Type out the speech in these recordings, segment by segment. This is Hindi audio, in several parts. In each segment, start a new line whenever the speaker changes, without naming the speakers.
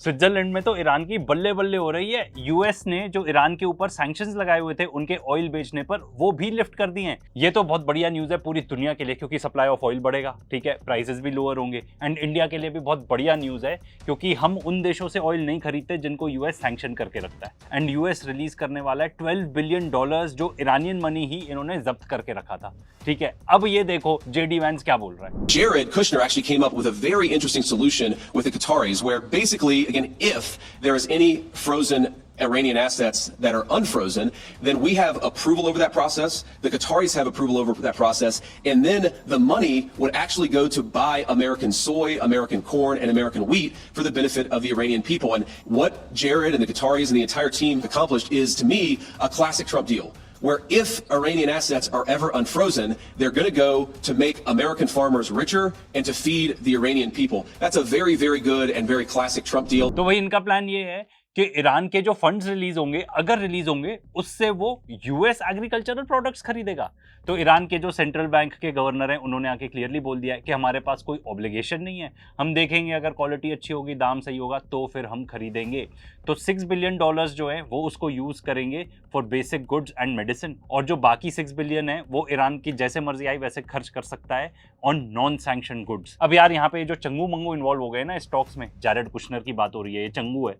स्विट्जरलैंड में तो ईरान की बल्ले बल्ले हो रही है। यूएस ने जो ईरान के ऊपर सैंक्शंस लगाए हुए थे उनके ऑयल बेचने पर, वो भी लिफ्ट कर दिए हैं। ये तो बहुत बढ़िया न्यूज़ है पूरी दुनिया के लिए, क्योंकि सप्लाई ऑफ ऑयल बढ़ेगा, ठीक है, प्राइसेस भी लोअर होंगे। एंड इंडिया के लिए भी बहुत बढ़िया न्यूज़ है, क्योंकि हम उन देशों से ऑयल नहीं खरीदते जिनको यूएस सैंक्शन करके रखता है। एंड यूएस रिलीज करने वाला है $12 बिलियन, जो ईरानियन मनी ही इन्होंने जब्त करके रखा था। ठीक है, अब ये देखो जेडी वैंस क्या बोल रहा है।
Jared Kushner actually came up with a very interesting solution with the Qataris, where basically, again, if there is any frozen Iranian assets that are unfrozen, then we have approval over that process. The Qataris have approval over that process, and then the money would actually go to buy American soy, American corn, and American wheat for the benefit of the Iranian people. And what Jared and the Qataris and the entire team accomplished is, to me, a classic Trump deal, where if Iranian assets are ever unfrozen, they're going to go to make American farmers richer and to feed the Iranian people. That's a very, very good and very classic Trump deal.
तो भाई इनका प्लान ये है कि ईरान के जो फंड्स रिलीज होंगे, अगर रिलीज होंगे, उससे वो यूएस एग्रीकल्चरल प्रोडक्ट्स खरीदेगा। तो ईरान के जो सेंट्रल बैंक के गवर्नर हैं, उन्होंने आके क्लियरली बोल दिया है कि हमारे पास कोई ऑब्लिगेशन नहीं है, हम देखेंगे अगर क्वालिटी अच्छी होगी, दाम सही होगा तो फिर हम खरीदेंगे। तो $6 बिलियन जो है वो उसको यूज करेंगे for basic goods and medicine, और जो बाकी $6 बिलियन है वो ईरान की जैसे मर्जी आई वैसे खर्च कर सकता है ऑन नॉन सैंक्शन गुड्स। अब यार यहाँ पे जो चंगू मंगू इन्वॉल्व हो गए ना स्टॉक्स में, जैरेड कुशनर की बात हो रही है, ये चंगू है,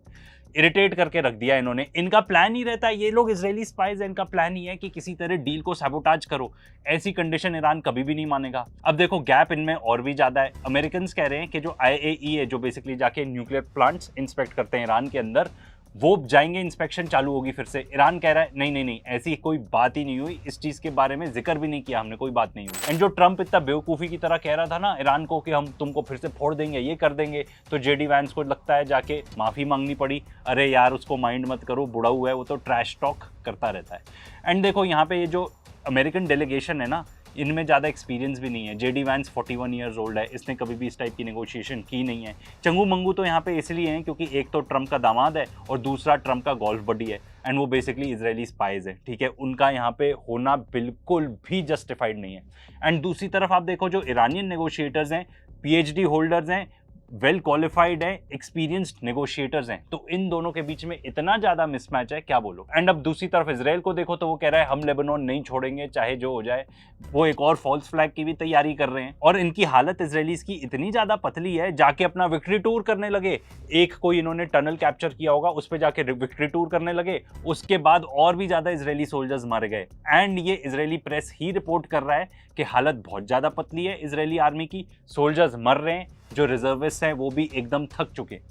इरिटेट करके रख दिया इन्होंने। इनका प्लान ही रहता है, ये लोग इजरायली स्पाइज है, इनका प्लान ही है कि किसी तरह डील को सैबोटाज करो। ऐसी कंडीशन ईरान कभी भी नहीं मानेगा। अब देखो गैप इनमें और भी ज्यादा है। अमेरिकन कह रहे हैं कि जो IAEA है, जो बेसिकली जाके न्यूक्लियर प्लांट्स इंस्पेक्ट करते हैं ईरान के अंदर, वो जाएंगे, इंस्पेक्शन चालू होगी फिर से। ईरान कह रहा है नहीं नहीं नहीं, ऐसी कोई बात ही नहीं हुई, इस चीज के बारे में जिक्र भी नहीं किया हमने, कोई बात नहीं हुई। एंड जो ट्रम्प इतना बेवकूफी की तरह कह रहा था ना ईरान को कि हम तुमको फिर से फोड़ देंगे, ये कर देंगे, तो जेडी वैंस को लगता है जाके माफी मांगनी पड़ी। अरे यार उसको माइंड मत करो, बुढ़ा हुआ है वो, तो ट्रैश टॉक करता रहता है। एंड देखो यहाँ पे ये जो अमेरिकन डेलीगेशन है ना, इनमें ज़्यादा एक्सपीरियंस भी नहीं है। जेडी वैंस 41 ईयर्स ओल्ड है, इसने कभी भी इस टाइप की नेगोशिएशन की नहीं है। चंगू मंगू तो यहाँ पे इसलिए हैं क्योंकि एक तो ट्रम्प का दामाद है और दूसरा ट्रम्प का गोल्फ बडी है, एंड वो बेसिकली इजरायली स्पाइज है, ठीक है। उनका यहाँ पे होना बिल्कुल भी जस्टिफाइड नहीं है। एंड दूसरी तरफ आप देखो जो ईरानियन नेगोशिएटर्स हैं, PhD होल्डर्स हैं, वेल क्वालिफाइड है, एक्सपीरियंस्ड नेगोशिएटर्स हैं, तो इन दोनों के बीच में इतना ज्यादा मिसमैच है, क्या बोलो। एंड अब दूसरी तरफ इजराइल को देखो तो वो कह रहा है हम लेबनान नहीं छोड़ेंगे चाहे जो हो जाए। वो एक और फॉल्स फ्लैग की भी तैयारी कर रहे हैं, और इनकी हालत इजरायलीज की इतनी ज्यादा पतली है, जाके अपना विक्ट्री टूर करने लगे। एक कोई इन्होंने टनल कैप्चर किया होगा, उस पर जाके विक्ट्री टूर करने लगे, उसके बाद और भी ज्यादा इजरायली सोल्जर्स मारे गए। एंड ये इजरायली प्रेस ही रिपोर्ट कर रहा है कि हालत बहुत ज्यादा पतली है इजरायली आर्मी की, सोल्जर्स मर रहे हैं, जो रिजर्विस्ट हैं वो भी एकदम थक चुके हैं।